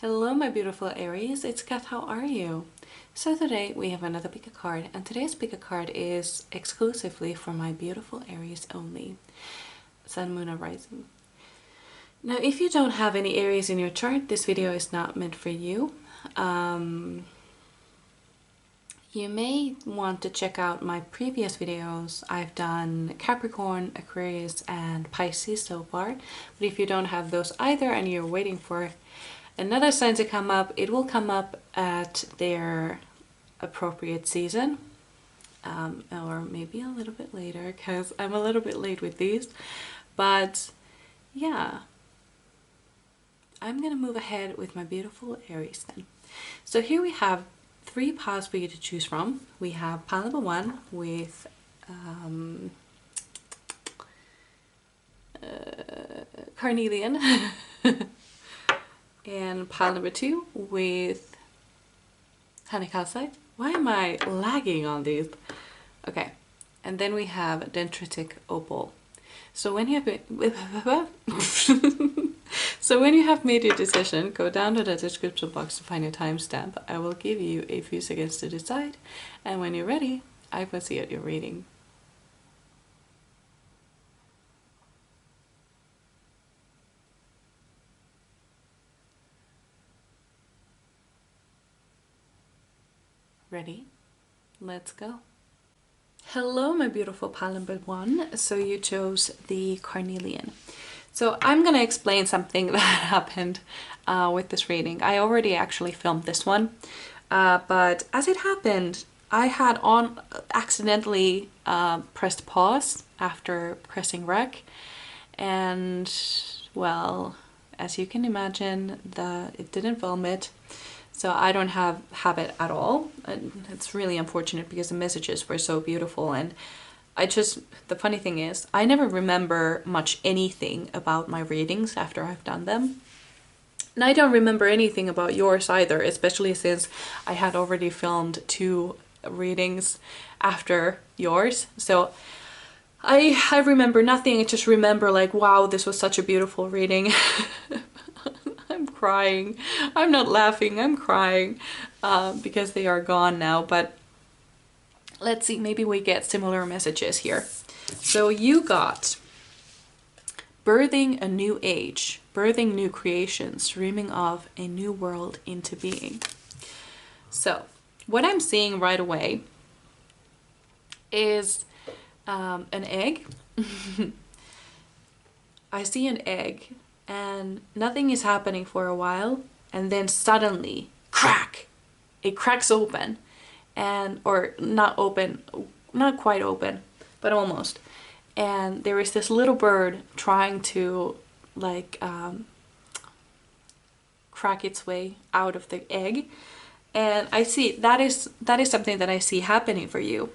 Hello my beautiful Aries, it's Kath, how are you? So today we have another pick a card, and today's pick a card is exclusively for my beautiful Aries only. Sun, Moon, or Rising. Now if you don't have any Aries in your chart, this video is not meant for you. You may want to check out my previous videos. I've done Capricorn, Aquarius, and Pisces so far. But if you don't have those either and you're waiting for another sign to come up, it will come up at their appropriate season. Or maybe a little bit later, because I'm a little bit late with these. But yeah, I'm gonna move ahead with my beautiful Aries then. So here we have three piles for you to choose from. We have pile number one with Carnelian and pile number two with Honey Calcite. Why am I lagging on these? Okay, and then we have Dendritic Opal. So when you have So when you have made your decision, go down to the description box to find your timestamp. I will give you a few seconds to decide, and when you're ready, I will see your reading. Ready? Let's go. Hello my beautiful pile number one. So you chose the Carnelian. So I'm gonna explain something that happened with this reading. I already actually filmed this one, but as it happened, I had accidentally pressed pause after pressing rec, and well, as you can imagine, it didn't film it, so I don't have it at all. And it's really unfortunate because the messages were so beautiful, and the funny thing is, I never remember much anything about my readings after I've done them. And I don't remember anything about yours either, especially since I had already filmed 2 readings after yours. So I remember nothing. I just remember like, wow, this was such a beautiful reading. I'm crying. I'm not laughing, I'm crying because they are gone now, but let's see, maybe we get similar messages here. So you got birthing a new age, birthing new creations, dreaming of a new world into being. So what I'm seeing right away is an egg. I see an egg and nothing is happening for a while, and then suddenly, crack! It cracks open. Or not open, not quite open, but almost. And there is this little bird trying to like crack its way out of the egg. And I see that is something that I see happening for you.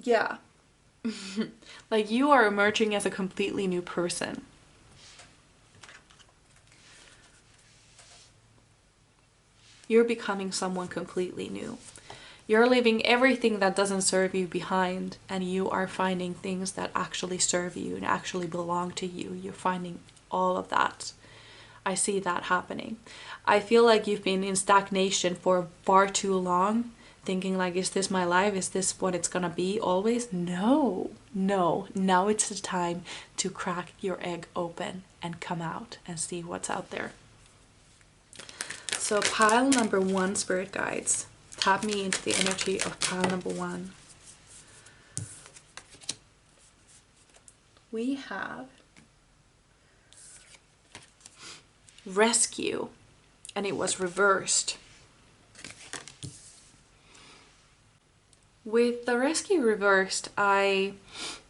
Yeah. Like you are emerging as a completely new person. You're becoming someone completely new. You're leaving everything that doesn't serve you behind, and you are finding things that actually serve you and actually belong to you. You're finding all of that. I see that happening. I feel like you've been in stagnation for far too long, thinking like, is this my life? Is this what it's gonna be always? No, no. Now it's the time to crack your egg open and come out and see what's out there. So pile number one, spirit guides, tap me into the energy of pile number one. We have rescue, and it was reversed. With the rescue reversed, I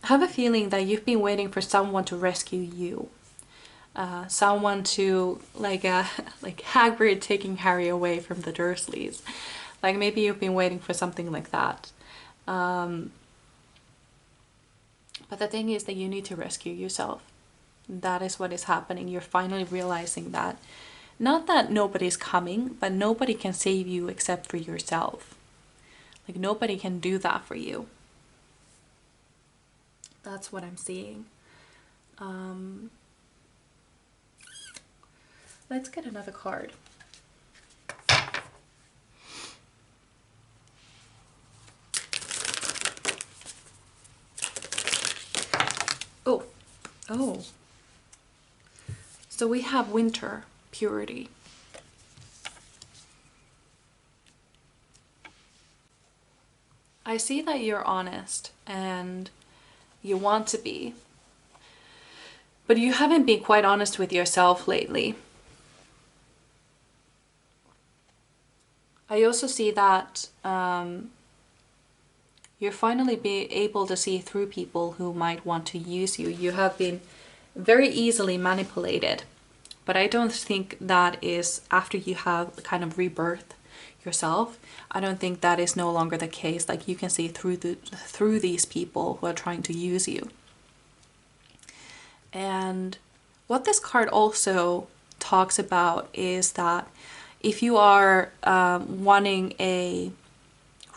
have a feeling that you've been waiting for someone to rescue you. Someone to, like Hagrid taking Harry away from the Dursleys. Like maybe you've been waiting for something like that. But the thing is that you need to rescue yourself. That is what is happening. You're finally realizing that. Not that nobody's coming, but nobody can save you except for yourself. Like nobody can do that for you. That's what I'm seeing. Let's get another card. Oh, oh. So we have winter, purity. I see that you're honest and you want to be, but you haven't been quite honest with yourself lately. I also see that you're finally be able to see through people who might want to use you. You have been very easily manipulated, but I don't think that is after you have kind of rebirth yourself. I don't think that is no longer the case. Like, you can see through these people who are trying to use you. And what this card also talks about is that if you are wanting a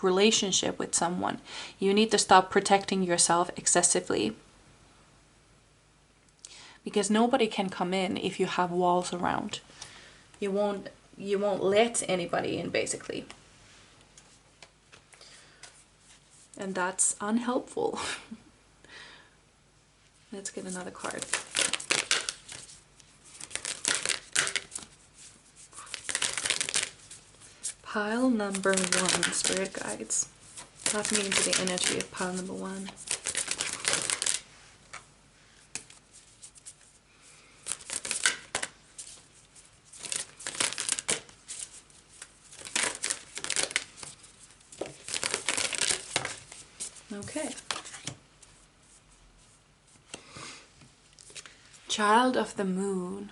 relationship with someone, you need to stop protecting yourself excessively, because nobody can come in if you have walls around. You won't let anybody in, basically, and that's unhelpful. Let's get another card. Pile number 1, Spirit Guides. Tap me into the energy of pile number 1. Okay. Child of the Moon.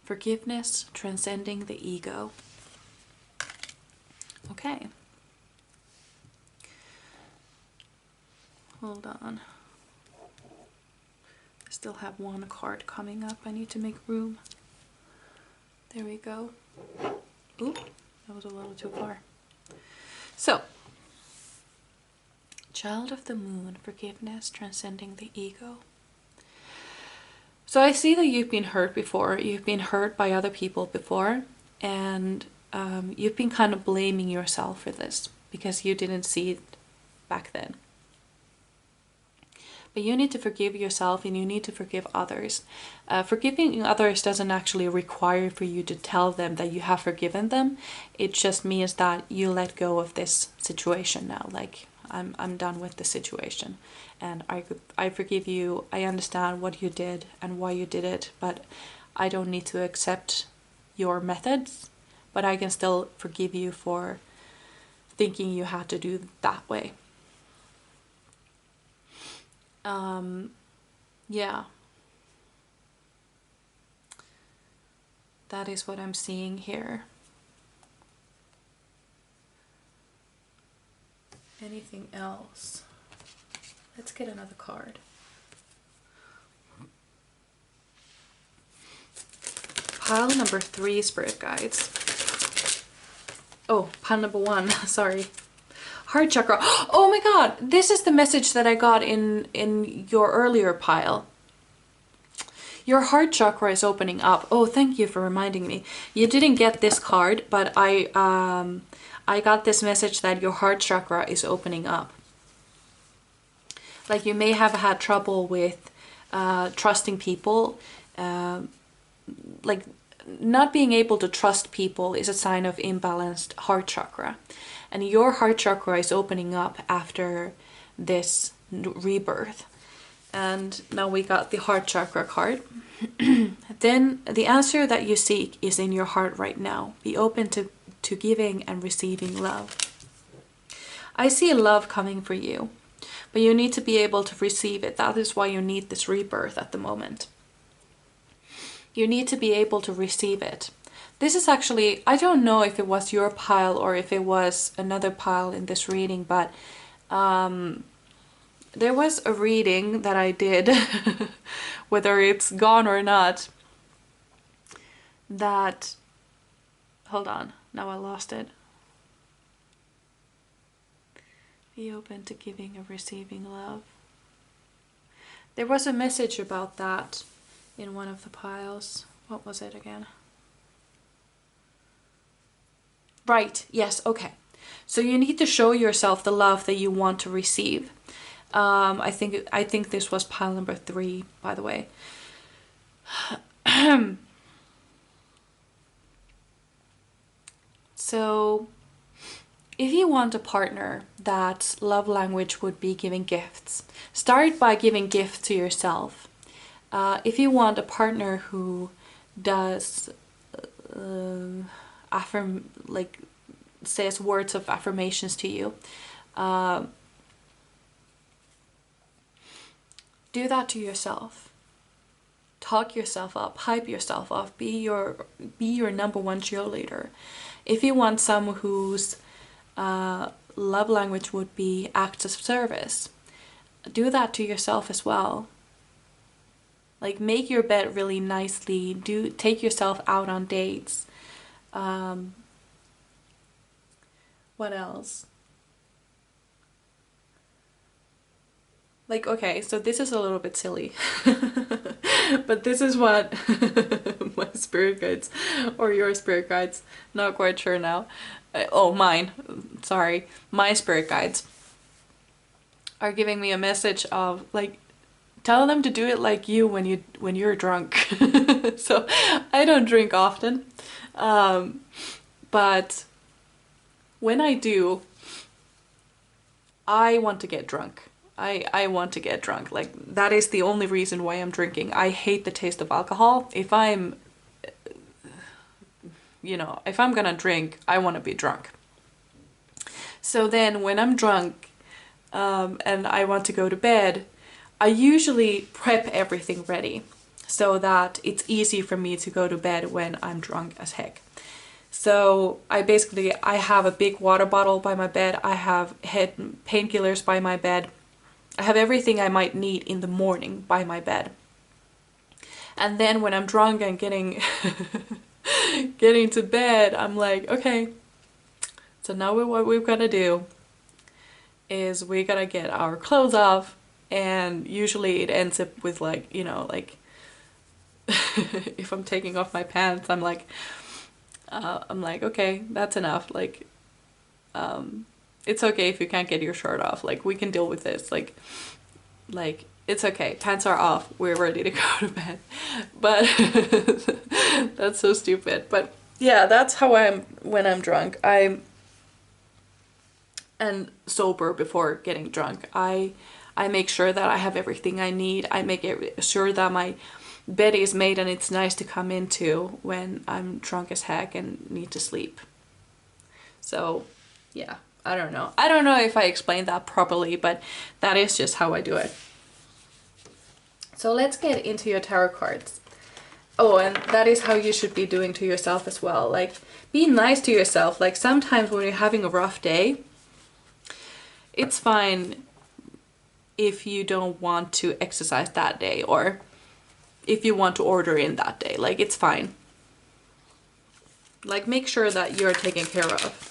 Forgiveness transcending the ego. Okay. Hold on. I still have one card coming up. I need to make room. There we go. Ooh, that was a little too far. So, Child of the Moon, forgiveness, transcending the ego. So I see that you've been hurt before. You've been hurt by other people before, and you've been kind of blaming yourself for this because you didn't see it back then. But you need to forgive yourself and you need to forgive others. Forgiving others doesn't actually require for you to tell them that you have forgiven them. It just means that you let go of this situation now. Like, I'm done with the situation and I forgive you. I understand what you did and why you did it, but I don't need to accept your methods, but I can still forgive you for thinking you had to do it that way. Yeah. That is what I'm seeing here. Anything else? Let's get another card. Pile number 3, Spirit Guides. Oh, pile number 1, sorry. Heart chakra. Oh my god, this is the message that I got in your earlier pile. Your heart chakra is opening up. Oh, thank you for reminding me. You didn't get this card, but I got this message that your heart chakra is opening up. Like, you may have had trouble with trusting people. Like, not being able to trust people is a sign of imbalanced heart chakra. And your heart chakra is opening up after this rebirth. And now we got the heart chakra card. Then the answer that you seek is in your heart right now. Be open to giving and receiving love. I see love coming for you, but you need to be able to receive it. That is why you need this rebirth at the moment. You need to be able to receive it. This is actually, I don't know if it was your pile or if it was another pile in this reading, but there was a reading that I did, whether it's gone or not, that, hold on, now I lost it. Be open to giving and receiving love. There was a message about that in one of the piles. What was it again? Right, yes, okay. So you need to show yourself the love that you want to receive. I think this was pile number 3, by the way. So if you want a partner that love language would be giving gifts, start by giving gifts to yourself. If you want a partner who does says words of affirmations to you, do that to yourself. Talk yourself up, hype yourself up, be your number one cheerleader. If you want someone whose love language would be acts of service, do that to yourself as well. Like, make your bed really nicely, take yourself out on dates. What else? Like, okay, so this is a little bit silly, but this is what my spirit guides, or your spirit guides, not quite sure now. My spirit guides are giving me a message of, like, tell them to do it like you when you're drunk. So I don't drink often, but when I do, I want to get drunk. I want to get drunk. Like, that is the only reason why I'm drinking. I hate the taste of alcohol. If I'm gonna drink, I want to be drunk. So then when I'm drunk and I want to go to bed, I usually prep everything ready so that it's easy for me to go to bed when I'm drunk as heck. So I have a big water bottle by my bed. I have painkillers by my bed. I have everything I might need in the morning by my bed. And then when I'm drunk and getting to bed, I'm like, okay, so now what we've got to do is we gotta get our clothes off, and usually it ends up with, like, if I'm taking off my pants, I'm like, okay, that's enough. Like, it's okay if you can't get your shirt off. Like, we can deal with this. Like it's okay. Pants are off. We're ready to go to bed. But that's so stupid. But yeah, that's how I'm when I'm drunk. And sober before getting drunk. I make sure that I have everything I need. I make sure that my bed is made and it's nice to come into when I'm drunk as heck and need to sleep. So yeah, I don't know if I explained that properly, but that is just how I do it. So let's get into your tarot cards. Oh, and that is how you should be doing to yourself as well. Like, be nice to yourself. Like, sometimes when you're having a rough day, it's fine if you don't want to exercise that day, or if you want to order in that day. Like, it's fine. Like, make sure that you're taken care of.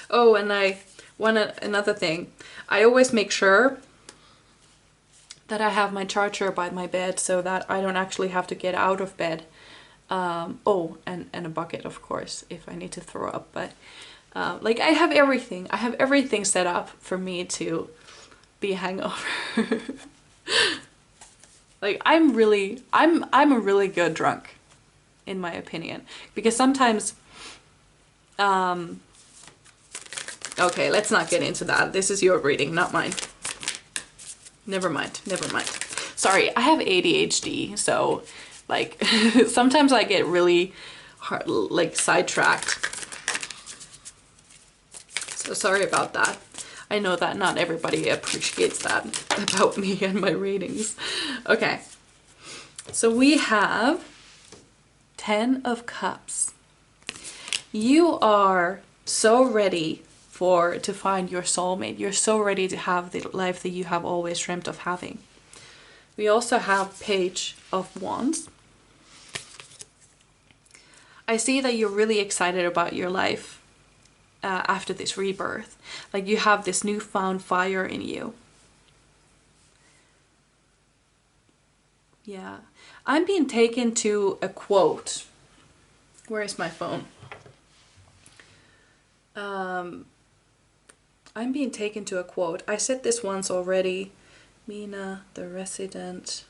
Oh, and another thing. I always make sure that I have my charger by my bed so that I don't actually have to get out of bed. Oh, and a bucket, of course, if I need to throw up. But like, I have everything. I have everything set up for me to be hangover. Like, I'm a really good drunk, in my opinion, because sometimes okay, let's not get into that. This is your reading, not mine. Never mind. Sorry, I have ADHD, so, like, sometimes I get really hard, like, sidetracked. So sorry about that. I know that not everybody appreciates that about me and my readings. Okay, so we have 10 of Cups. You are so ready to find your soulmate. You're so ready to have the life that you have always dreamt of having. We also have Page of Wands. I see that you're really excited about your life. after this rebirth. Like you have this newfound fire in you. Yeah. I'm being taken to a quote. Where is my phone? I'm being taken to a quote. I said this once already. Mina, the resident.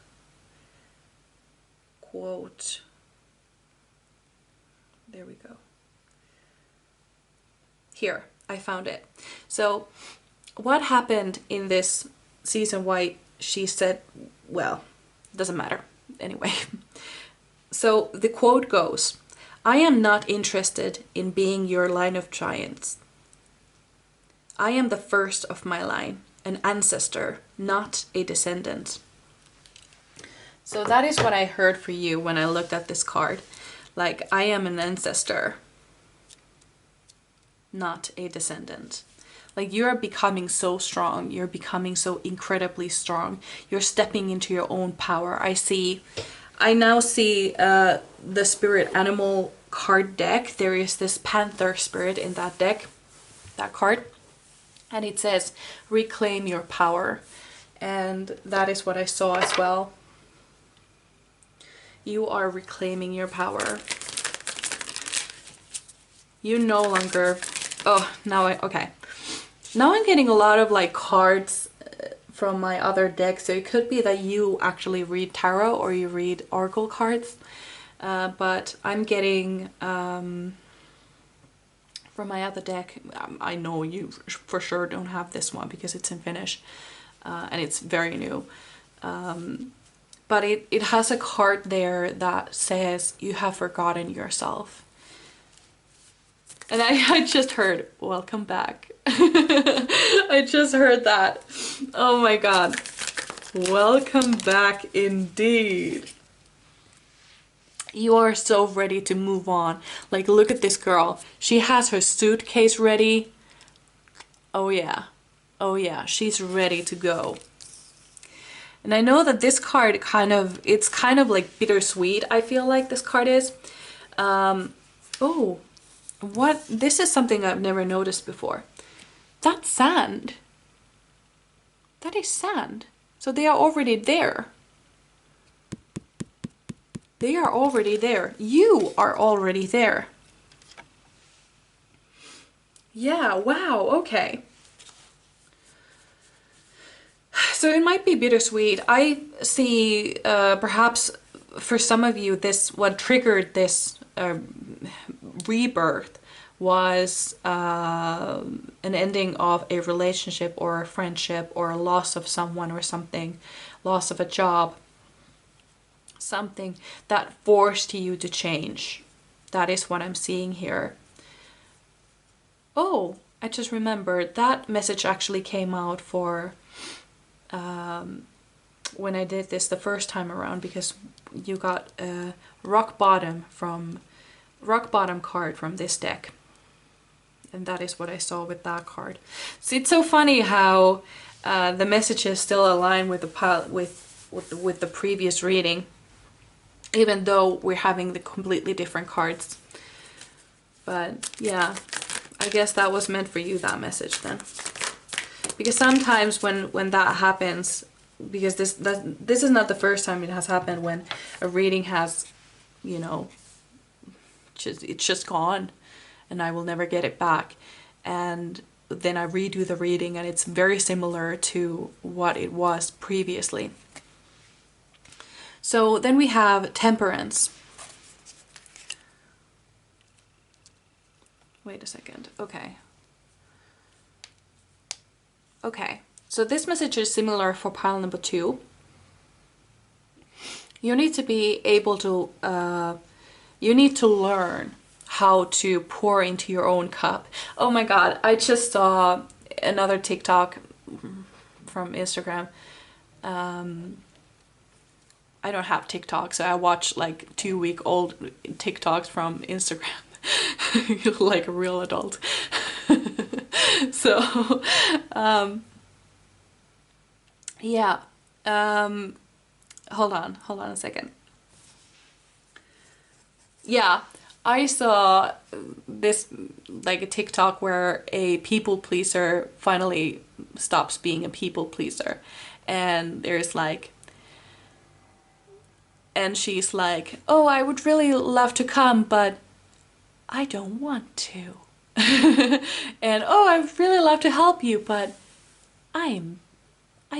Quote. There we go. Here, I found it. So, what happened in this season? Why she said, well, doesn't matter. Anyway. So, the quote goes, I am not interested in being your line of giants. I am the first of my line, an ancestor, not a descendant. So that is what I heard for you when I looked at this card. Like, I am an ancestor, not a descendant. Like, you are becoming so strong. You're becoming so incredibly strong. You're stepping into your own power. I now see the spirit animal card deck. There is this panther spirit in that deck, that card. And it says, reclaim your power. And that is what I saw as well. You are reclaiming your power. You no longer... Oh, okay. Now I'm getting a lot of like cards from my other deck. So it could be that you actually read tarot or you read oracle cards. But I'm getting... from my other deck, I know you for sure don't have this one because it's in Finnish and it's very new. But it has a card there that says you have forgotten yourself. And I just heard, welcome back. I just heard that. Oh my god. Welcome back indeed. You are so ready to move on. Like, look at this girl. She has her suitcase ready. Oh yeah. Oh yeah, she's ready to go. And I know that this card it's kind of like bittersweet, I feel like this card is. Oh, what? This is something I've never noticed before. That's sand. That is sand. So they are already there. They are already there. You are already there. Yeah, wow, okay. So it might be bittersweet. I see perhaps for some of you what triggered this rebirth was an ending of a relationship or a friendship or a loss of someone or something, loss of a job. Something that forced you to change. That is what I'm seeing here. Oh, I just remembered that message actually came out for when I did this the first time around, because you got a rock bottom card from this deck. And that is what I saw with that card. So it's so funny how the messages still align with the previous reading, even though we're having the completely different cards. But yeah, I guess that was meant for you, that message then. Because sometimes when that happens, because this is not the first time it has happened, when a reading has, you know, it's just gone and I will never get it back. And then I redo the reading and it's very similar to what it was previously. So then we have Temperance. Wait a second. Okay. Okay. So this message is similar for pile number 2. You need to be able to, you need to learn how to pour into your own cup. Oh my god, I just saw another TikTok from Instagram. I don't have TikTok, so I watch like 2-week-old TikToks from Instagram. Like a real adult. So, yeah. Hold on a second. Yeah, I saw this like a TikTok where a people pleaser finally stops being a people pleaser, and there's like, and she's like, oh, I would really love to come, but I don't want to. And oh, I would really love to help you, but I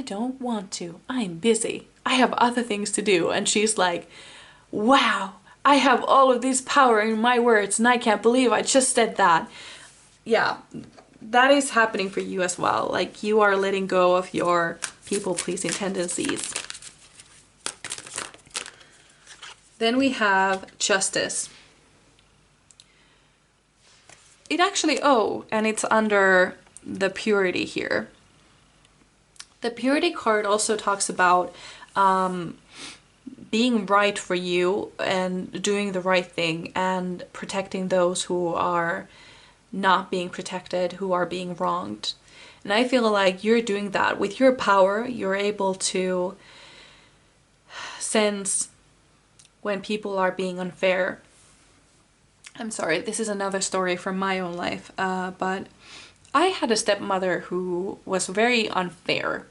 don't want to. I'm busy. I have other things to do. And she's like, wow, I have all of this power in my words and I can't believe I just said that. Yeah, that is happening for you as well. Like, you are letting go of your people-pleasing tendencies. Then we have Justice. It actually, oh, and it's under the Purity here. The Purity card also talks about being right for you and doing the right thing and protecting those who are not being protected, who are being wronged. And I feel like you're doing that. With your power, you're able to sense when people are being unfair. I'm sorry, this is another story from my own life, but I had a stepmother who was very unfair.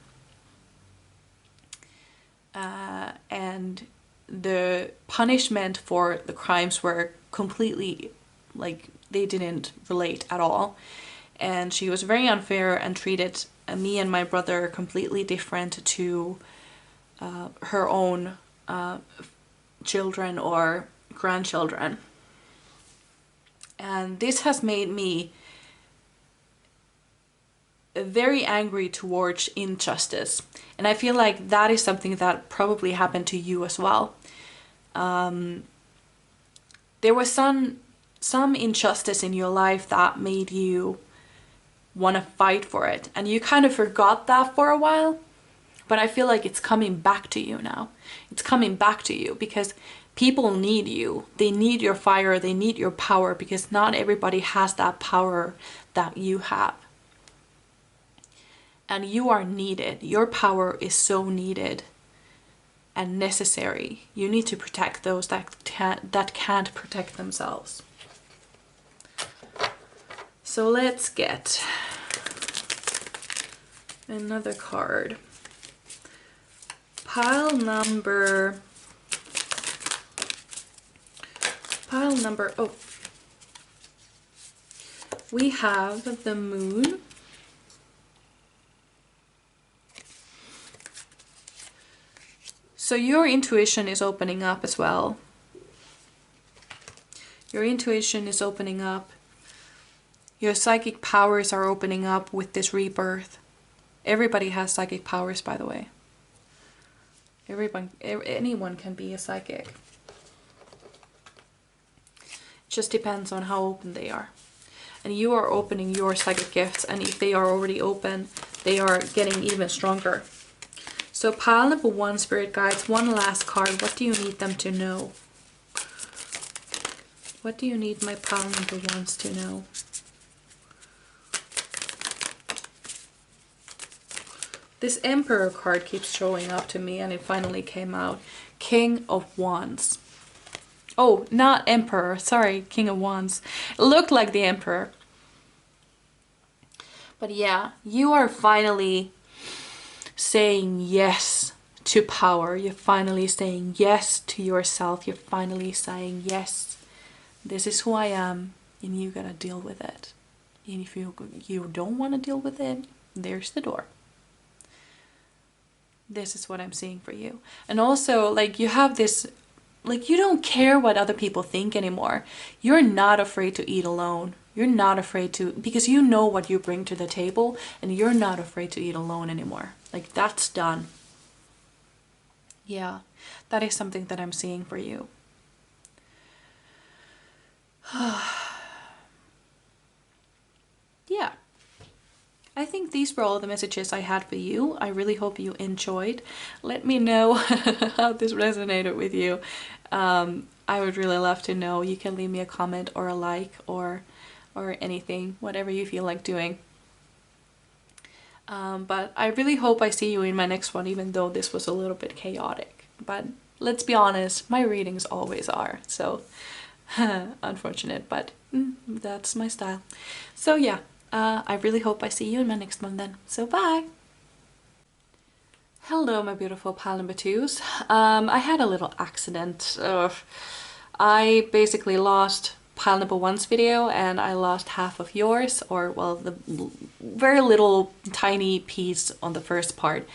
And the punishment for the crimes were completely, like, they didn't relate at all. And she was very unfair and treated me and my brother completely different to her own children or grandchildren. And this has made me very angry towards injustice. And I feel like that is something that probably happened to you as well. There was some injustice in your life that made you want to fight for it. And you kind of forgot that for a while. But I feel like it's coming back to you now. It's coming back to you because people need you. They need your fire. They need your power, because not everybody has that power that you have. And you are needed. Your power is so needed and necessary. You need to protect those that can't protect themselves. So let's get another card. Pile number, oh, we have the Moon. So your intuition is opening up as well. Your intuition is opening up. Your psychic powers are opening up with this rebirth. Everybody has psychic powers, by the way. Anyone can be a psychic. It just depends on how open they are. And you are opening your psychic gifts, and if they are already open, they are getting even stronger. So pile number 1, Spirit Guides, one last card. What do you need them to know? What do you need my pile number 1s to know? This Emperor card keeps showing up to me, and it finally came out. King of Wands. Oh, not Emperor. Sorry, King of Wands. It looked like the Emperor. But yeah, you are finally saying yes to power. You're finally saying yes to yourself. You're finally saying yes. This is who I am, and you gotta deal with it. And if you don't want to deal with it, there's the door. This is what I'm seeing for you. And also, like, you have this, like, you don't care what other people think anymore. You're not afraid to eat alone. You're not afraid to, because you know what you bring to the table, and you're not afraid to eat alone anymore. Like, that's done. Yeah, that is something that I'm seeing for you. Yeah. I think these were all the messages I had for you. I really hope you enjoyed. Let me know how this resonated with you. I would really love to know. You can leave me a comment or a like or anything, whatever you feel like doing. But I really hope I see you in my next one, even though this was a little bit chaotic. But let's be honest, my readings always are. So Unfortunate, but that's my style. So yeah, I really hope I see you in my next one then. So bye! Hello my beautiful pal number twos. I had a little accident. I basically lost pile number one's video and I lost half of yours, or well, the very little tiny piece on the first part.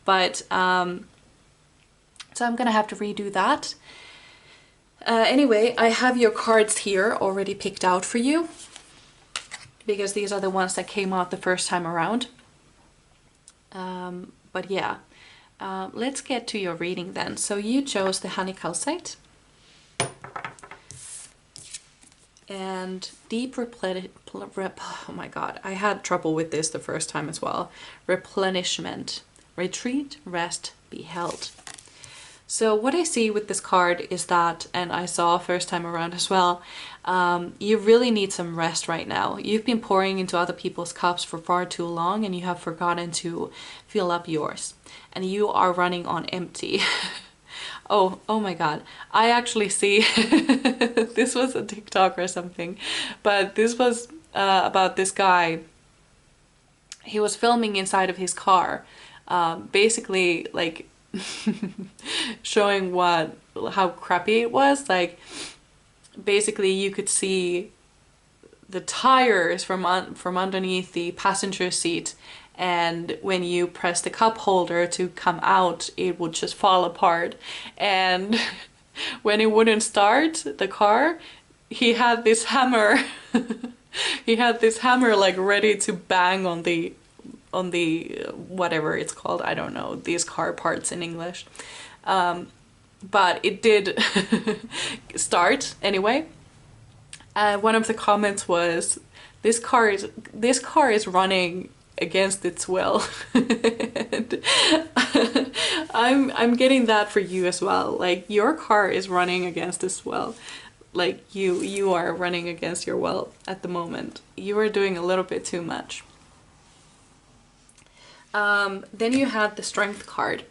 But so I'm gonna have to redo that. Anyway, I have your cards here already picked out for you, because these are the ones that came out the first time around. But yeah, let's get to your reading then. So you chose the honey calcite and deep oh my god, I had trouble with this the first time as well. Replenishment, retreat, rest, be held. So what I see with this card is that, and I saw first time around as well, you really need some rest right now. You've been pouring into other people's cups for far too long and you have forgotten to fill up yours. And you are running on empty. Oh my god. I actually see, this was a TikTok or something, but this was about this guy. He was filming inside of his car, basically like showing how crappy it was. Like basically you could see the tires from underneath the passenger seat, and when you press the cup holder to come out it would just fall apart. And when it wouldn't start the car, he had this hammer he had this hammer like ready to bang on the whatever it's called, I don't know, these car parts in English, but it did start anyway. One of the comments was, this car is running against its will. And I'm getting that for you as well. Like your car is running against its will. Like you are running against your will at the moment. You are doing a little bit too much. Then you had the strength card.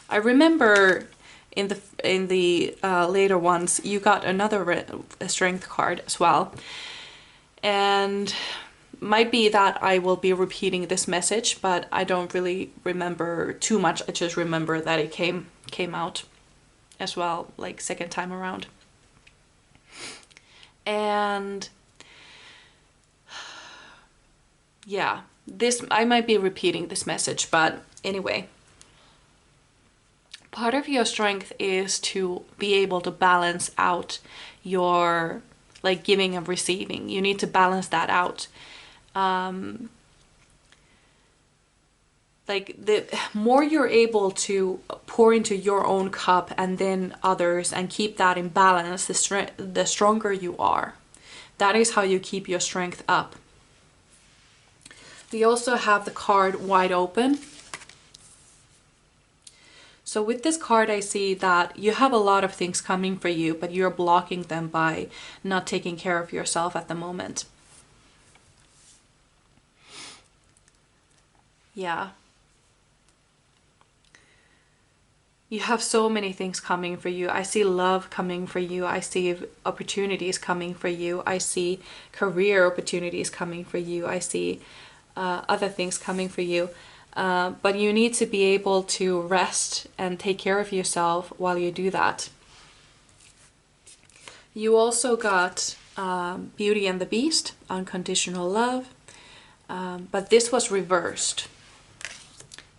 I remember in the later ones you got another strength card as well, and might be that I will be repeating this message, but I don't really remember too much. I just remember that it came out as well, like second time around. And yeah, this, I might be repeating this message, but anyway, part of your strength is to be able to balance out your like giving and receiving. You need to balance that out. Like the more you're able to pour into your own cup and then others and keep that in balance, the stronger you are. That is how you keep your strength up. We also have the card wide open. So with this card I see that you have a lot of things coming for you, but you're blocking them by not taking care of yourself at the moment. Yeah. You have so many things coming for you. I see love coming for you. I see opportunities coming for you. I see career opportunities coming for you. I see other things coming for you. But you need to be able to rest and take care of yourself while you do that. You also got Beauty and the Beast, unconditional love, but this was reversed.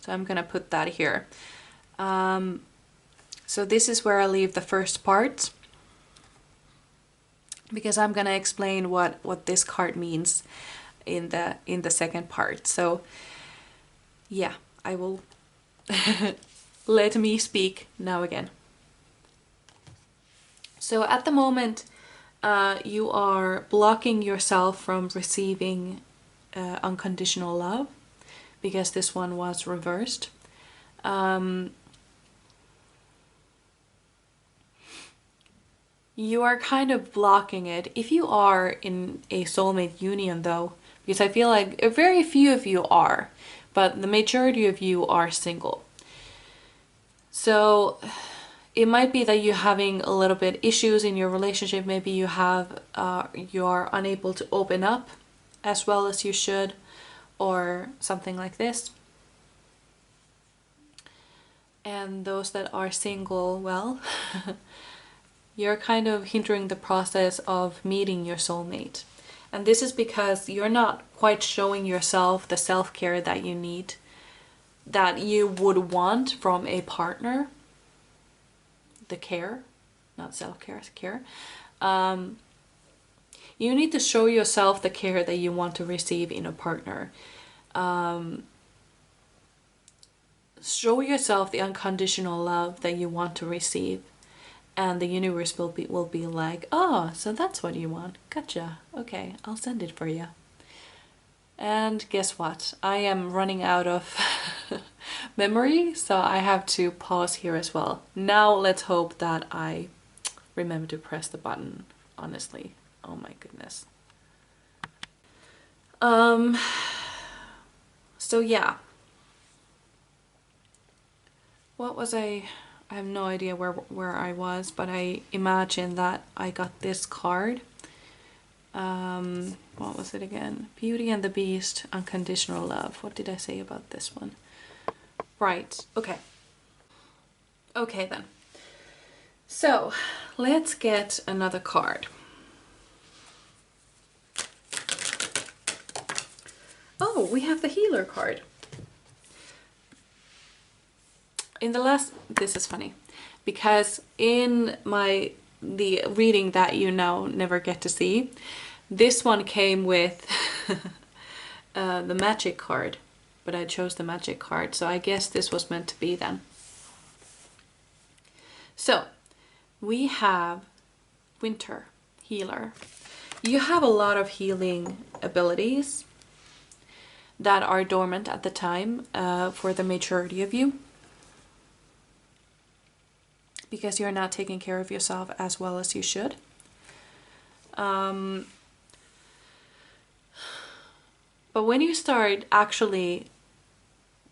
So I'm gonna put that here. So this is where I leave the first part, because I'm gonna explain what this card means in the second part. So yeah, I will let me speak now again. So at the moment, you are blocking yourself from receiving unconditional love, because this one was reversed. You are kind of blocking it. If you are in a soulmate union though, because I feel like very few of you are, but the majority of you are single. So it might be that you're having a little bit issues in your relationship. Maybe you have, you're unable to open up as well as you should, or something like this. And those that are single, well, you're kind of hindering the process of meeting your soulmate. And this is because you're not quite showing yourself the self-care that you need, that you would want from a partner. The care, not self-care, care. You need to show yourself the care that you want to receive in a partner. Show yourself the unconditional love that you want to receive, and the universe will be like, oh, so that's what you want. Gotcha. Okay, I'll send it for you. And guess what? I am running out of memory, so I have to pause here as well. Now let's hope that I remember to press the button, honestly. Oh my goodness. So yeah. What was I have no idea where I was, but I imagine that I got this card. What was it again? Beauty and the Beast, Unconditional Love. What did I say about this one? Right, okay. Okay then. So, let's get another card. Oh, we have the Healer card. In the last, this is funny, because in the reading that you now never get to see, this one came with the Magic card, but I chose the Magic card, so I guess this was meant to be then. So, we have Winter, Healer. You have a lot of healing abilities that are dormant at the time for the majority of you, because you're not taking care of yourself as well as you should. But when you start actually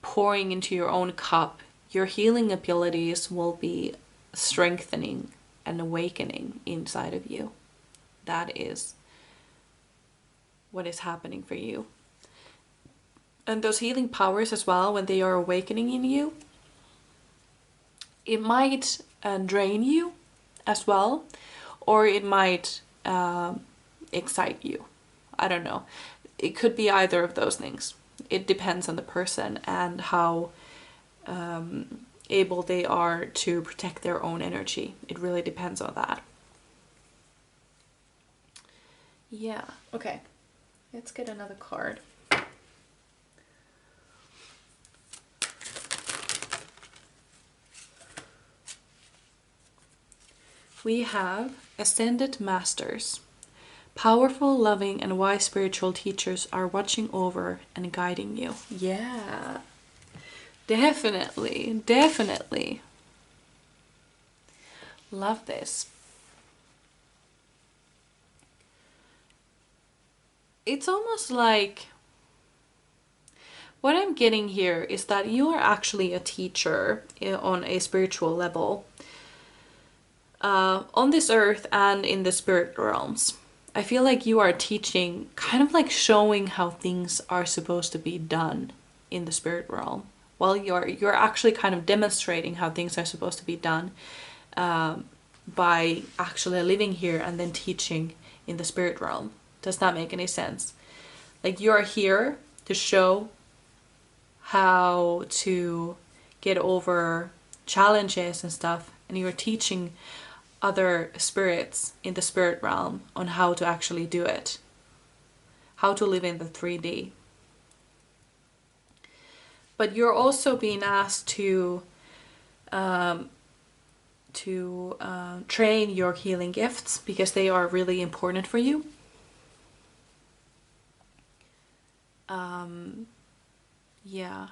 pouring into your own cup, your healing abilities will be strengthening and awakening inside of you. That is what is happening for you. And those healing powers as well, when they are awakening in you, it might drain you as well, or it might excite you. I don't know. It could be either of those things. It depends on the person and how able they are to protect their own energy. It really depends on that. Yeah, okay. Let's get another card. We have Ascended Masters. Powerful, loving, and wise spiritual teachers are watching over and guiding you. Yeah, definitely, definitely. Love this. It's almost like, what I'm getting here is that you are actually a teacher on a spiritual level. On this earth and in the spirit realms. I feel like you are teaching, kind of like showing how things are supposed to be done in the spirit realm. Well, you're actually kind of demonstrating how things are supposed to be done by actually living here and then teaching in the spirit realm. Does that make any sense? Like, you're here to show how to get over challenges and stuff, and you're teaching other spirits in the spirit realm on how to actually do it, how to live in the 3D. But you're also being asked to train your healing gifts, because they are really important for you. Yeah,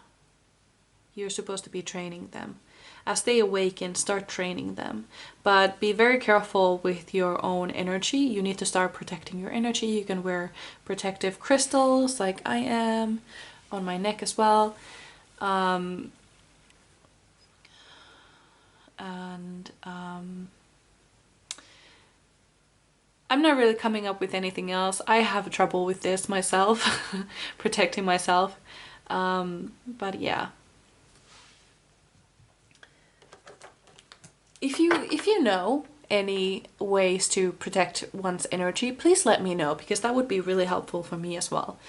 you're supposed to be training them. As they awaken, start training them. But be very careful with your own energy. You need to start protecting your energy. You can wear protective crystals like I am on my neck as well. and I'm not really coming up with anything else. I have trouble with this myself, protecting myself, but yeah. If you know any ways to protect one's energy, please let me know, because that would be really helpful for me as well,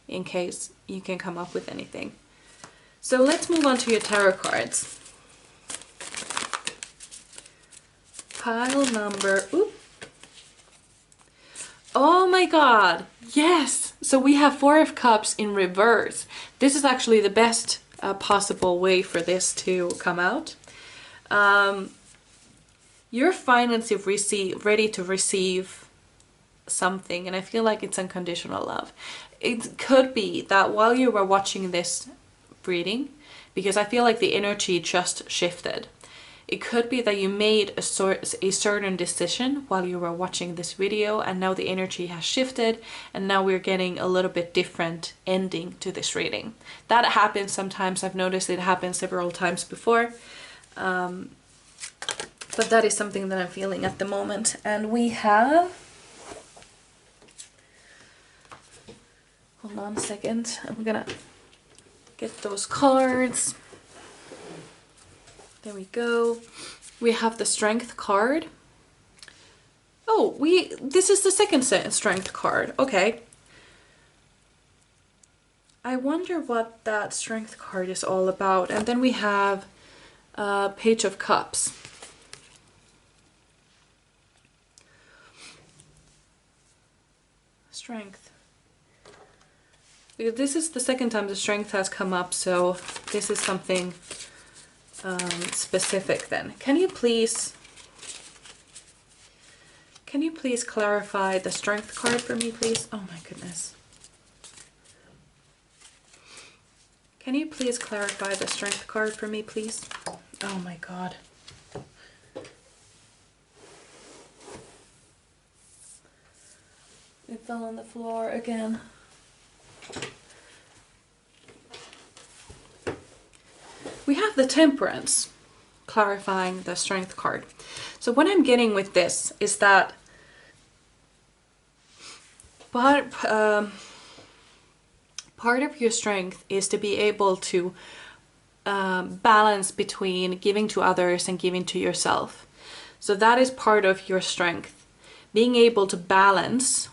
in case you can come up with anything. So let's move on to your tarot cards. Pile number, ooh. Oh my god, yes! So we have Four of Cups in reverse. This is actually the best possible way for this to come out. You're finally ready to receive something, and I feel like it's unconditional love. It could be that while you were watching this reading, because I feel like the energy just shifted. It could be that you made a certain decision while you were watching this video, and now the energy has shifted, and now we're getting a little bit different ending to this reading. That happens sometimes. I've noticed it happens several times before. But that is something that I'm feeling at the moment. And we have... Hold on a second. I'm gonna get those cards. There we go. We have the Strength card. Oh, this is the second Strength card. Okay. I wonder what that Strength card is all about. And then we have Page of Cups. Strength. Because this is the second time the Strength has come up, so this is something specific then. Can you please clarify the Strength card for me, please? Oh my goodness. Can you please clarify the Strength card for me, please? Oh my god. It fell on the floor again. We have the Temperance, clarifying the Strength card. So what I'm getting with this is that part of your strength is to be able to balance between giving to others and giving to yourself. So that is part of your strength. Being able to balance,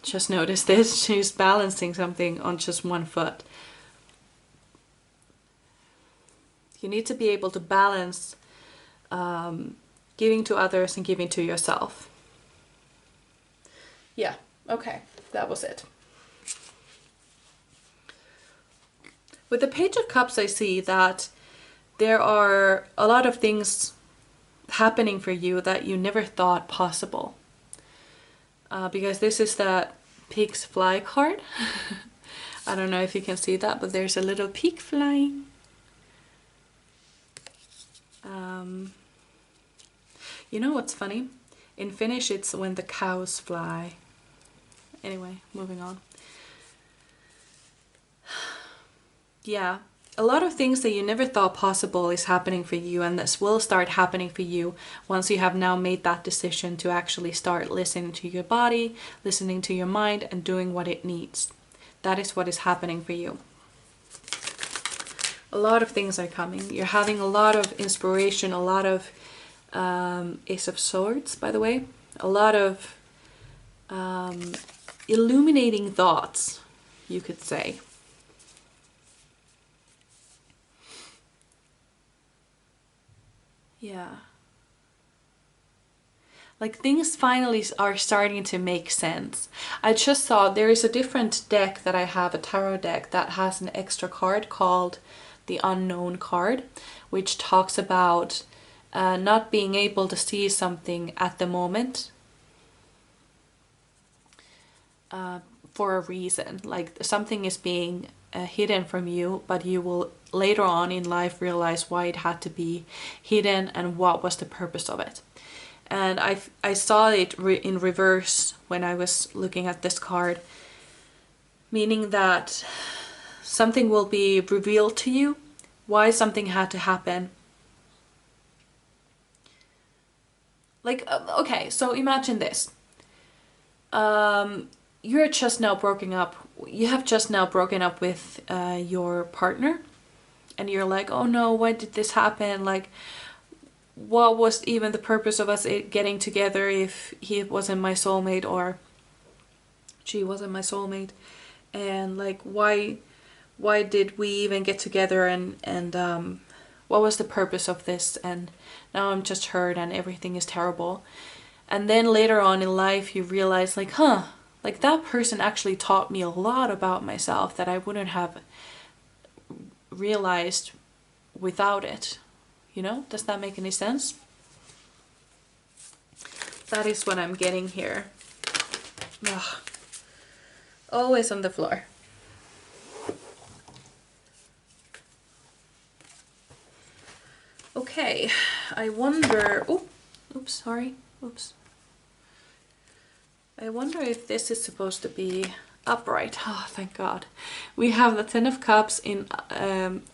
just notice this, she's balancing something on just one foot. You need to be able to balance giving to others and giving to yourself. Yeah, okay, that was it. With the Page of Cups, I see that there are a lot of things happening for you that you never thought possible. Because this is the Pigs Fly card. I don't know if you can see that, but there's a little pig flying. You know what's funny? In Finnish, it's when the cows fly. Anyway, moving on. Yeah, a lot of things that you never thought possible is happening for you, and this will start happening for you once you have now made that decision to actually start listening to your body, listening to your mind, and doing what it needs. That is what is happening for you. A lot of things are coming. You're having a lot of inspiration, a lot of Ace of Swords, by the way. A lot of illuminating thoughts, you could say. Yeah. Like things finally are starting to make sense. I just saw there is a different deck that I have, a tarot deck, that has an extra card called the Unknown card, which talks about not being able to see something at the moment for a reason. Like something is being hidden from you, but you will later on in life realize why it had to be hidden and what was the purpose of it. And I saw it in reverse when I was looking at this card, meaning that something will be revealed to you, why something had to happen, Like, okay, so imagine this. You're just now broken up. You have just now broken up with your partner. And you're like, oh no, why did this happen? Like, what was even the purpose of us getting together if he wasn't my soulmate or she wasn't my soulmate? And like, why did we even get together? And what was the purpose of this? And now I'm just hurt and everything is terrible. And then later on in life you realize like, like that person actually taught me a lot about myself that I wouldn't have realized without it. You know, does that make any sense? That is what I'm getting here. Ugh. Always on the floor. Okay, I wonder, oh, oops, sorry, oops. I wonder if this is supposed to be upright. Oh, thank God. We have the Ten of Cups in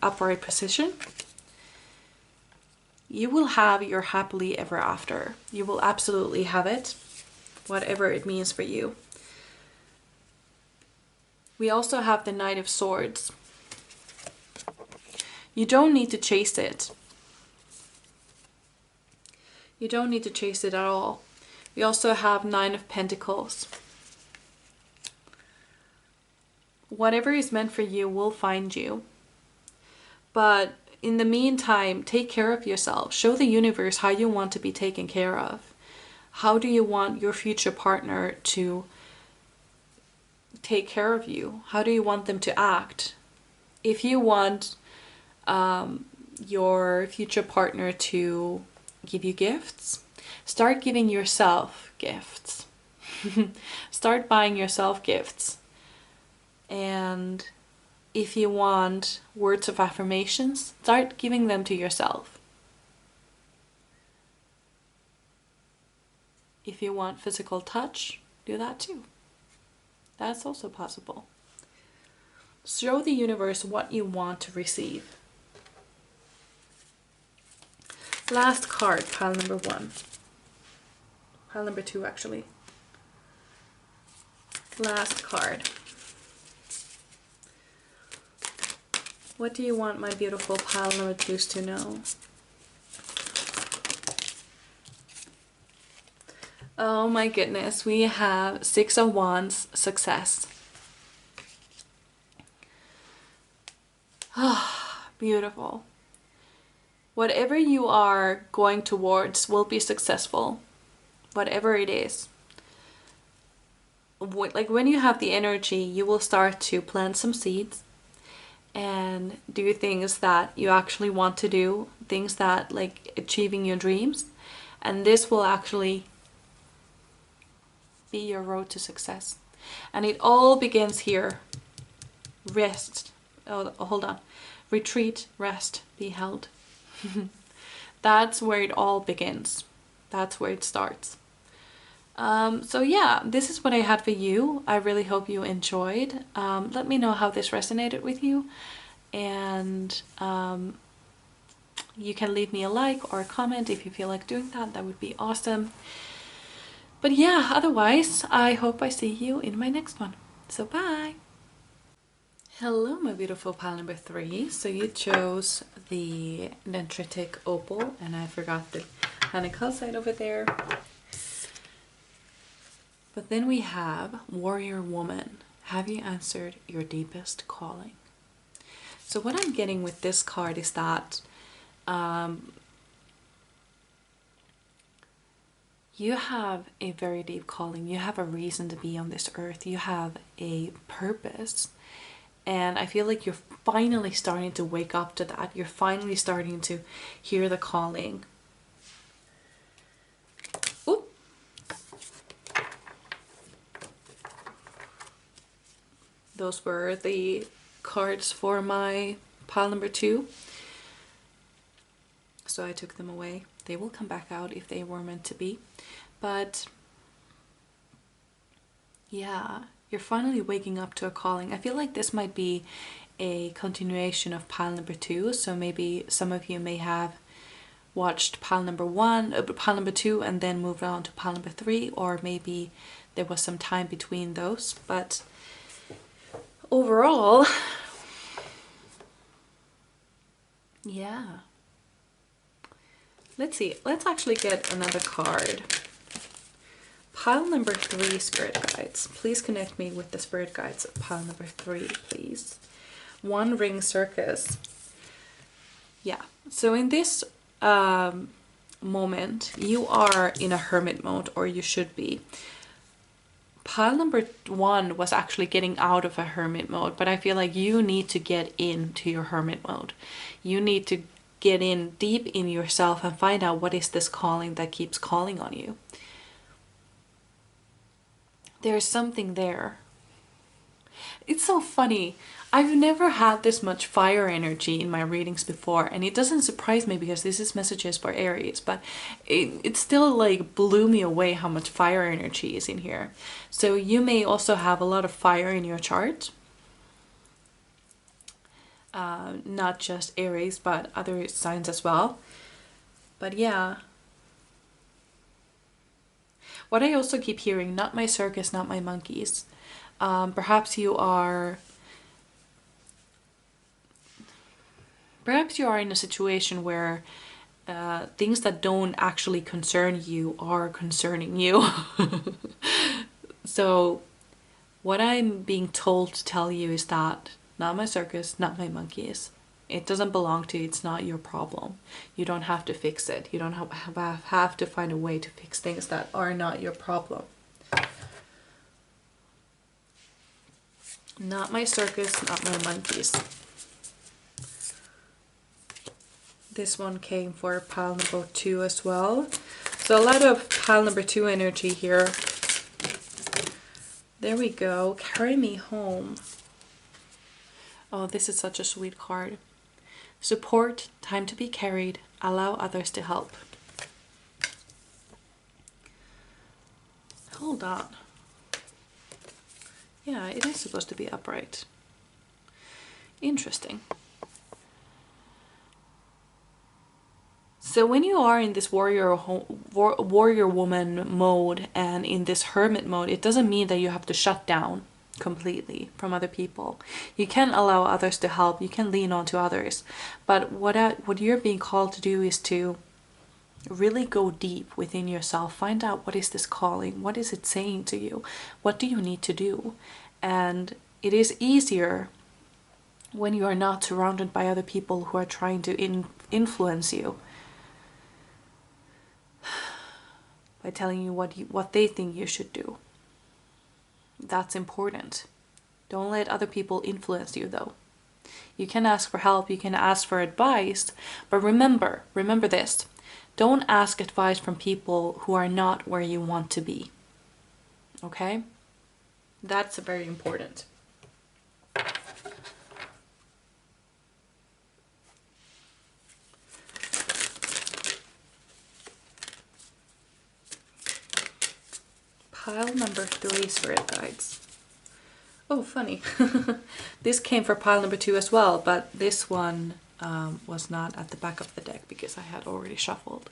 upright position. You will have your happily ever after. You will absolutely have it, whatever it means for you. We also have the Knight of Swords. You don't need to chase it. You don't need to chase it at all. We also have Nine of Pentacles. Whatever is meant for you will find you. But in the meantime, take care of yourself. Show the universe how you want to be taken care of. How do you want your future partner to take care of you? How do you want them to act? If you want your future partner to give you gifts, start giving yourself gifts. Start buying yourself gifts. And if you want words of affirmations, start giving them to yourself. If you want physical touch, do that too. That's also possible. Show the universe what you want to receive. Last card, pile number 1. Pile number 2, actually. Last card. What do you want my beautiful pile number 2s to know? Oh my goodness, we have Six of Wands, success. Ah, beautiful. Whatever you are going towards will be successful. Whatever it is. Like when you have the energy, you will start to plant some seeds and do things that you actually want to do, things that like achieving your dreams, and this will actually be your road to success. And it all begins here. Rest. Oh, hold on. Retreat, rest, be held. That's where it all begins. That's where it starts. So yeah, this is what I had for you. I really hope you enjoyed. Let me know how this resonated with you, and you can leave me a like or a comment if you feel like doing that. That would be awesome. But yeah, otherwise I hope I see you in my next one. So bye. Hello my beautiful pile number 3. So you chose the dendritic opal, and I forgot the honey calcite over there. But then we have Warrior Woman. Have you answered your deepest calling? So what I'm getting with this card is that you have a very deep calling. You have a reason to be on this earth. You have a purpose. And I feel like you're finally starting to wake up to that. You're finally starting to hear the calling. Ooh. Those were the cards for my pile number 2. So I took them away. They will come back out if they were meant to be. But yeah, you're finally waking up to a calling. I feel like this might be a continuation of pile number 2. So maybe some of you may have watched pile number 1, pile number 2, and then moved on to pile number 3, or maybe there was some time between those. But overall, yeah. Let's see. Let's actually get another card. Pile number 3, spirit guides. Please connect me with the spirit guides of pile number 3, please. One ring circus. Yeah. So in this moment, you are in a hermit mode, or you should be. Pile number 1 was actually getting out of a hermit mode, but I feel like you need to get into your hermit mode. You need to get in deep in yourself and find out what is this calling that keeps calling on you. There's something there. It's so funny. I've never had this much fire energy in my readings before, and it doesn't surprise me because this is messages for Aries, but it still like blew me away how much fire energy is in here. So you may also have a lot of fire in your chart. Not just Aries, but other signs as well. But yeah. What I also keep hearing, not my circus, not my monkeys. Perhaps you are in a situation where things that don't actually concern you are concerning you. So what I'm being told to tell you is that not my circus, not my monkeys. It doesn't belong to you. It's not your problem. You don't have to fix it. You don't have to find a way to fix things that are not your problem. Not my circus, not my monkeys. This one came for pile number 2 as well. So a lot of pile number 2 energy here. There we go. Carry me home. Oh, this is such a sweet card. Support, time to be carried, allow others to help. Hold on. Yeah, it is supposed to be upright. Interesting. So when you are in this warrior woman mode and in this hermit mode, it doesn't mean that you have to shut down completely from other people. You can allow others to help. You can lean on to others. But what you're being called to do is to really go deep within yourself. Find out, what is this calling? What is it saying to you? What do you need to do? And it is easier when you are not surrounded by other people who are trying to influence you by telling you what they think you should do. That's important. Don't let other people influence you, though. You can ask for help, you can ask for advice, but remember this. Don't ask advice from people who are not where you want to be. Okay? That's very important. Pile number 3, spirit guides. Oh, funny. This came for pile number 2 as well, but this one was not at the back of the deck because I had already shuffled.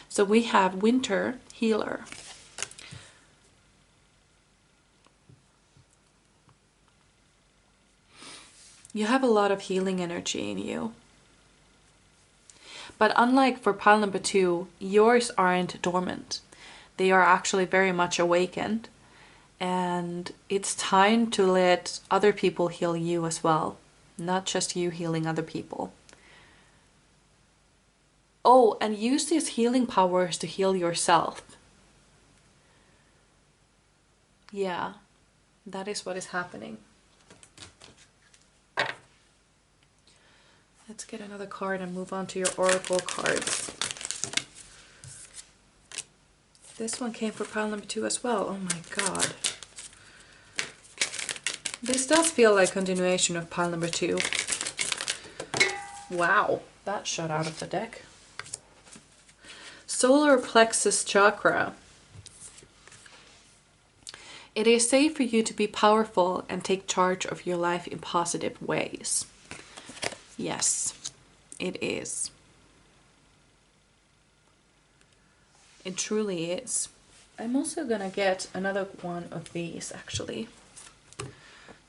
So we have Winter Healer. You have a lot of healing energy in you. But unlike for pile number 2, yours aren't dormant. They are actually very much awakened. And it's time to let other people heal you as well. Not just you healing other people. Oh, and use these healing powers to heal yourself. Yeah, that is what is happening. Let's get another card and move on to your oracle cards. This one came for pile number 2 as well. Oh my god. This does feel like continuation of pile number 2. Wow, that shot out of the deck. Solar plexus chakra. It is safe for you to be powerful and take charge of your life in positive ways. Yes, it is. It truly is. I'm also gonna get another one of these, actually.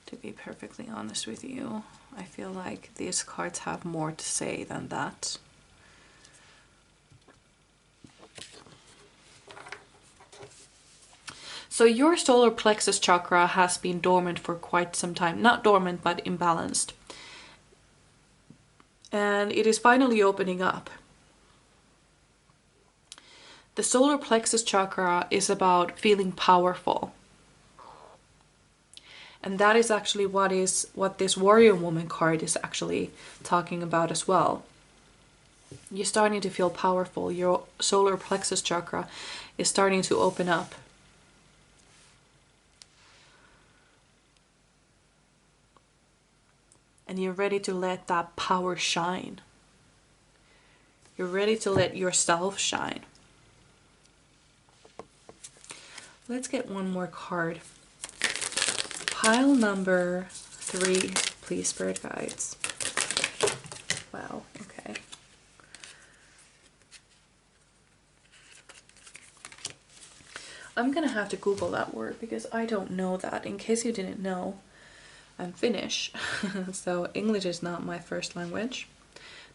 To be perfectly honest with you, I feel like these cards have more to say than that. So your solar plexus chakra has been dormant for quite some time. Not dormant, but imbalanced. And it is finally opening up. The solar plexus chakra is about feeling powerful. And that is actually what this warrior woman card is actually talking about as well. You're starting to feel powerful. Your solar plexus chakra is starting to open up. And you're ready to let that power shine. You're ready to let yourself shine. Let's get one more card. Pile number 3, please, Spirit Guides. Wow, okay. I'm gonna have to Google that word because I don't know that. In case you didn't know, I'm Finnish, so English is not my first language,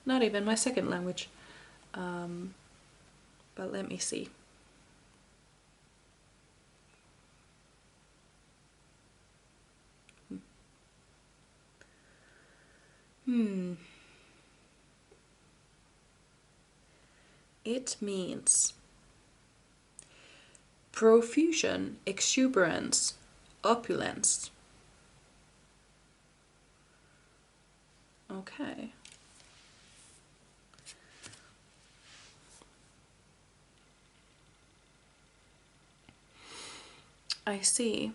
not even my second language. But let me see. It means profusion, exuberance, opulence. Okay. I see.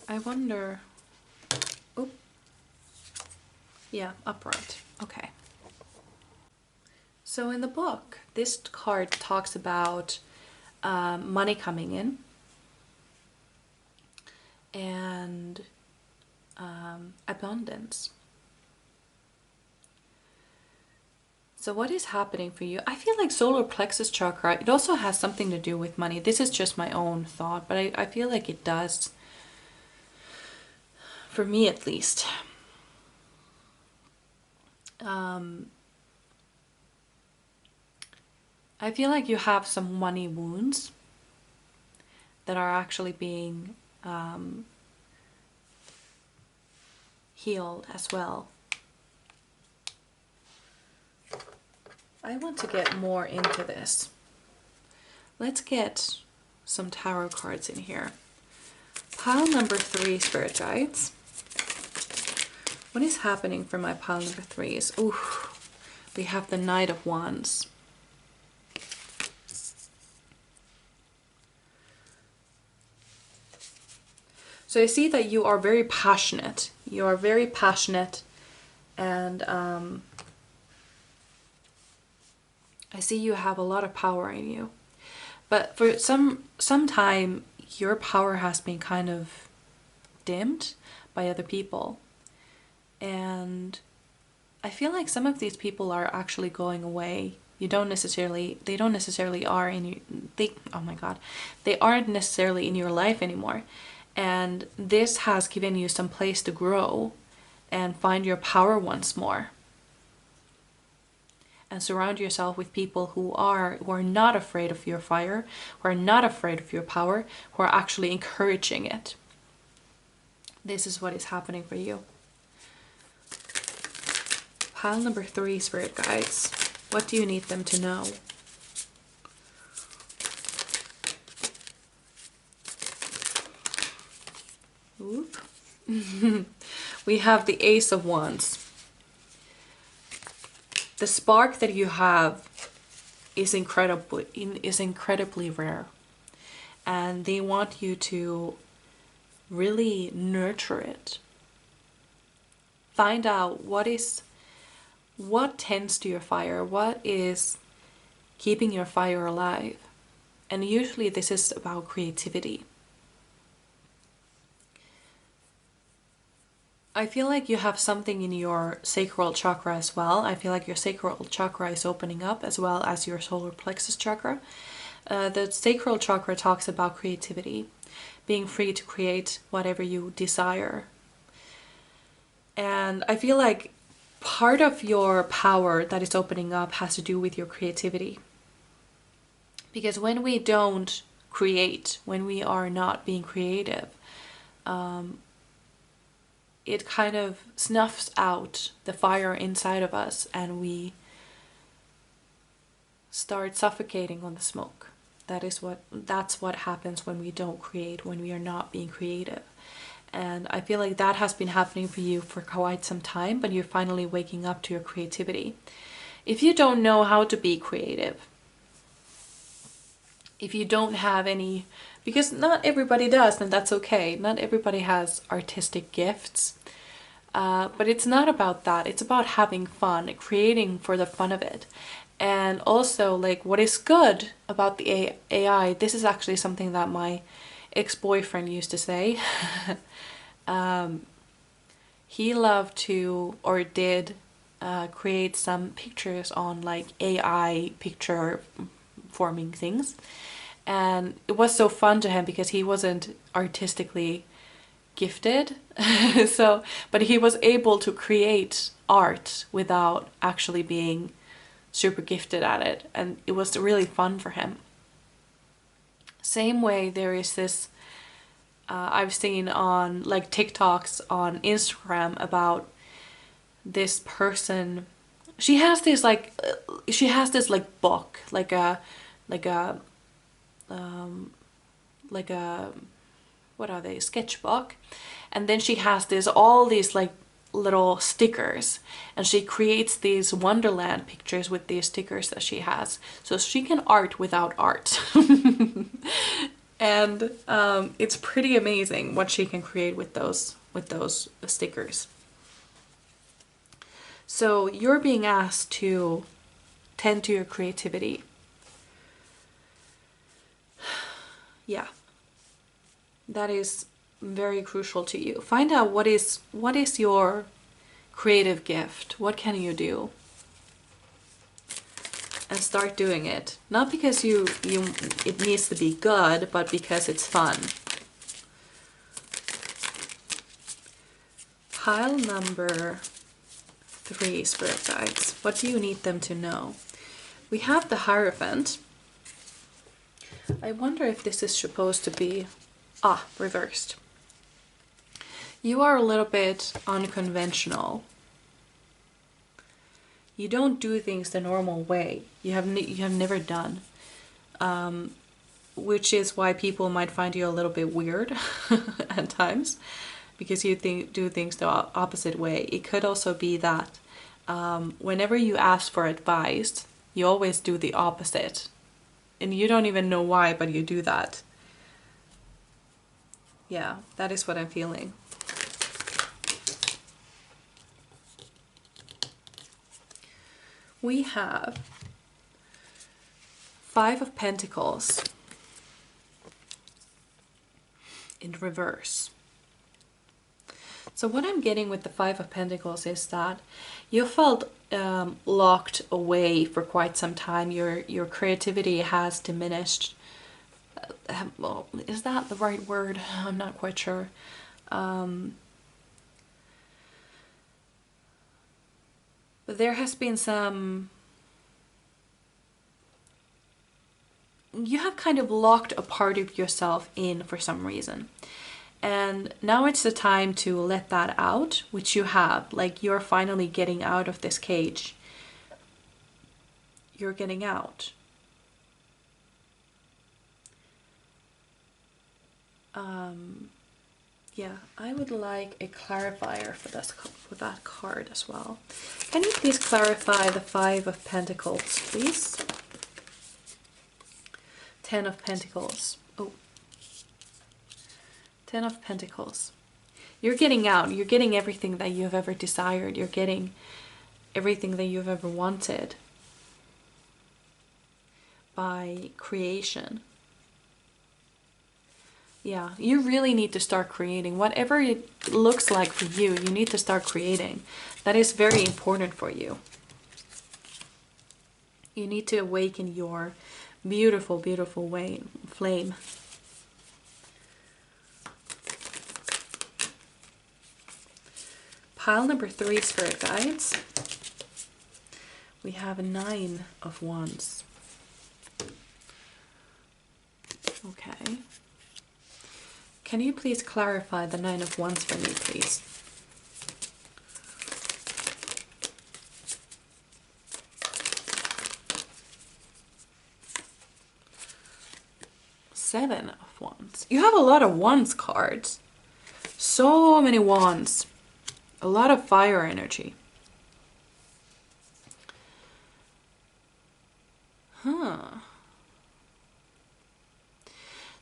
I wonder... Oh. Yeah, upright. Okay. So in the book, this card talks about money coming in and abundance. So what is happening for you? I feel like solar plexus chakra, it also has something to do with money. This is just my own thought, but I feel like it does. For me, at least. I feel like you have some money wounds that are actually being healed as well. I want to get more into this. Let's get some tarot cards in here. Pile number 3, Spirit Guides. What is happening for my pile number 3s? Ooh, we have the Knight of Wands. So I see that you are very passionate. You are very passionate, and I see you have a lot of power in you. But for some time, your power has been kind of dimmed by other people. And I feel like some of these people are actually going away. They aren't necessarily in your life anymore. And this has given you some place to grow and find your power once more. And surround yourself with people who are not afraid of your fire, who are not afraid of your power, who are actually encouraging it. This is what is happening for you. Pile number 3, Spirit Guides. What do you need them to know? Oop. We have the Ace of Wands. The spark that you have is incredibly rare, and they want you to really nurture it. Find out what tends to your fire, what is keeping your fire alive. And usually this is about creativity. I feel like you have something in your sacral chakra as well. I feel like your sacral chakra is opening up as well as your solar plexus chakra. The sacral chakra talks about creativity, being free to create whatever you desire. And I feel like part of your power that is opening up has to do with your creativity. Because when we don't create, when we are not being creative, it kind of snuffs out the fire inside of us and we start suffocating on the smoke. That's what happens when we don't create, when we are not being creative. And I feel like that has been happening for you for quite some time, but you're finally waking up to your creativity. If you don't know how to be creative, if you don't have any, because not everybody does, and that's okay. Not everybody has artistic gifts, but it's not about that. It's about having fun, creating for the fun of it. And also, like, what is good about the AI, this is actually something that my ex-boyfriend used to say. He loved to, or did, create some pictures on like AI picture forming things. And it was so fun to him because he wasn't artistically gifted. So, but he was able to create art without actually being super gifted at it. And it was really fun for him. Same way there is this, I've seen on like TikToks on Instagram about this person. She has this like book, like a what are they, sketchbook, and then she has all these like little stickers, and she creates these wonderland pictures with these stickers that she has, so she can art without art. And it's pretty amazing what she can create with those stickers. So you're being asked to tend to your creativity. Yeah, that is very crucial to you. Find out what is your creative gift. What can you do? And start doing it. Not because it needs to be good, but because it's fun. Pile number 3, Spirit Guides. What do you need them to know? We have the Hierophant. I wonder if this is supposed to be reversed. You are a little bit unconventional. You don't do things the normal way. You have never done, which is why people might find you a little bit weird at times, because you do things the opposite way. It could also be that whenever you ask for advice, you always do the opposite, and you don't even know why, but you do that. Yeah, that is what I'm feeling. We have 5 of Pentacles in reverse. So what I'm getting with the 5 of Pentacles is that you felt locked away for quite some time. Your creativity has diminished. Well, is that the right word? I'm not quite sure. But there has been some... You have kind of locked a part of yourself in for some reason. And now it's the time to let that out, which you have. Like, you're finally getting out of this cage. You're getting out. Yeah, I would like a clarifier for that card as well. Can you please clarify the 5 of Pentacles, please? 10 of Pentacles. Oh. 10 of Pentacles. You're getting out. You're getting everything that you've ever desired. You're getting everything that you've ever wanted by creation. Yeah, you really need to start creating. Whatever it looks like for you, you need to start creating. That is very important for you. You need to awaken your beautiful, beautiful flame. Pile number 3, Spirit Guides. We have a 9 of Wands. Okay. Can you please clarify the 9 of Wands for me, please? Seven of Wands. You have a lot of Wands cards. So many Wands. A lot of fire energy.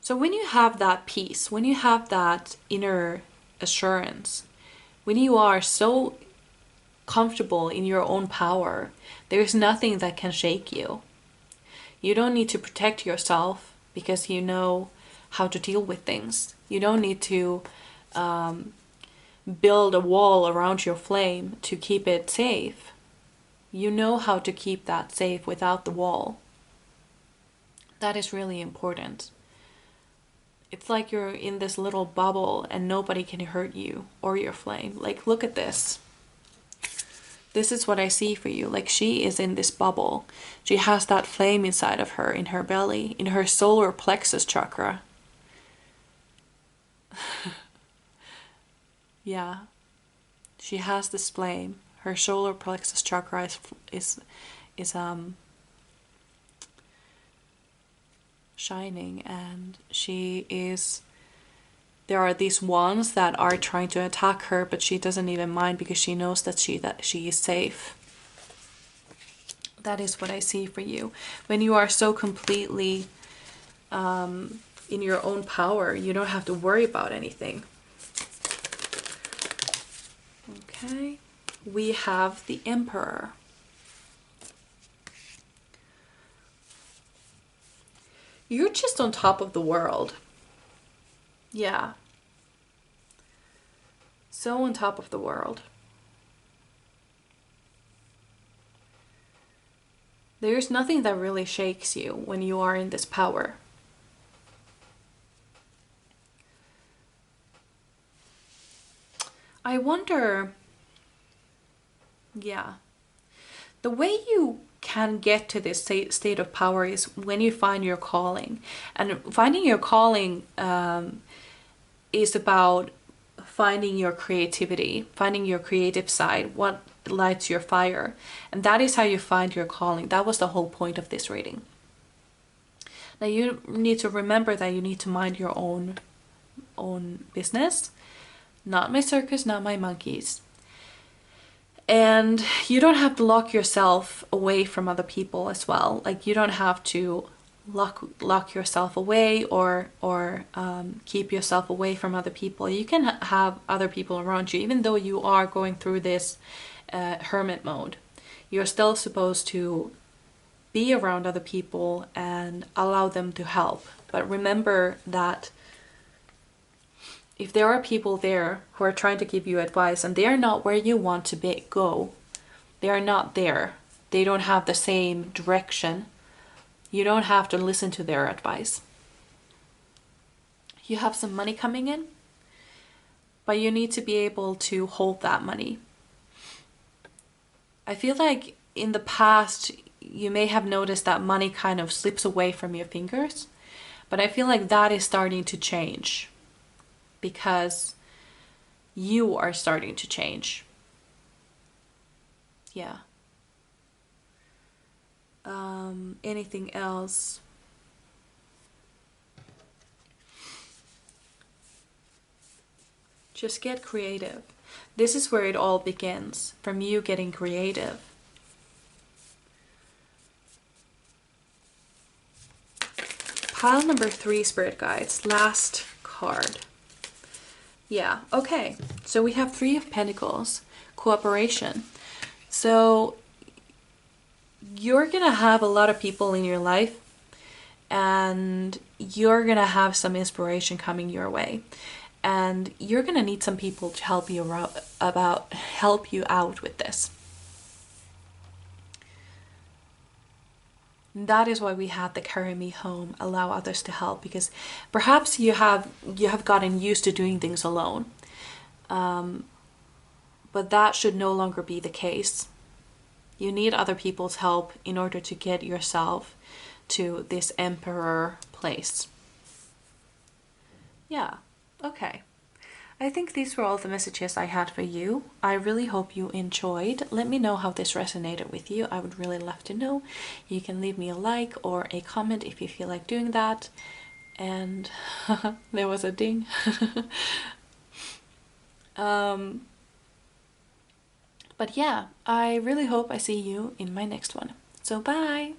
So when you have that peace, when you have that inner assurance, when you are so comfortable in your own power, there's nothing that can shake you. You don't need to protect yourself because you know how to deal with things. You don't need to build a wall around your flame to keep it safe. You know how to keep that safe without the wall. That is really important. It's like you're in this little bubble and nobody can hurt you or your flame. Like, look at this. This is what I see for you. Like, she is in this bubble. She has that flame inside of her, in her belly, in her solar plexus chakra. Yeah. She has this flame. Her solar plexus chakra is shining, and there are these wands that are trying to attack her, but she doesn't even mind because she knows that she is safe. That is what I see for you. When you are so completely in your own power, you don't have to worry about anything. Okay, we have the Emperor. You're just on top of the world. Yeah. So on top of the world. There's nothing that really shakes you when you are in this power. I wonder, yeah, the way you can get to this state of power is when you find your calling. And finding your calling is about finding your creativity, finding your creative side, what lights your fire. And that is how you find your calling. That was the whole point of this reading. Now you need to remember that you need to mind your own business. Not my circus, not my monkeys. And you don't have to lock yourself away from other people as well. Like, you don't have to lock yourself away or keep yourself away from other people. You can have other people around you, even though you are going through this hermit mode. You're still supposed to be around other people and allow them to help. But remember that if there are people there who are trying to give you advice and they are not where you want to go, they are not there, they don't have the same direction, you don't have to listen to their advice. You have some money coming in, but you need to be able to hold that money. I feel like in the past, you may have noticed that money kind of slips away from your fingers, but I feel like that is starting to change. Because you are starting to change. Yeah. Anything else? Just get creative. This is where it all begins, from you getting creative. Pile number 3, Spirit Guides, last card. Yeah, okay. So we have 3 of Pentacles, cooperation. So you're gonna have a lot of people in your life and you're gonna have some inspiration coming your way, and you're gonna need some people to help you out with this. That is why we had the carry me home, allow others to help, because perhaps you have gotten used to doing things alone, but that should no longer be the case. You need other people's help in order to get yourself to this emperor place. Yeah, okay. I think these were all the messages I had for you. I really hope you enjoyed. Let me know how this resonated with you. I would really love to know. You can leave me a like or a comment if you feel like doing that. And there was a ding. But yeah, I really hope I see you in my next one. So bye!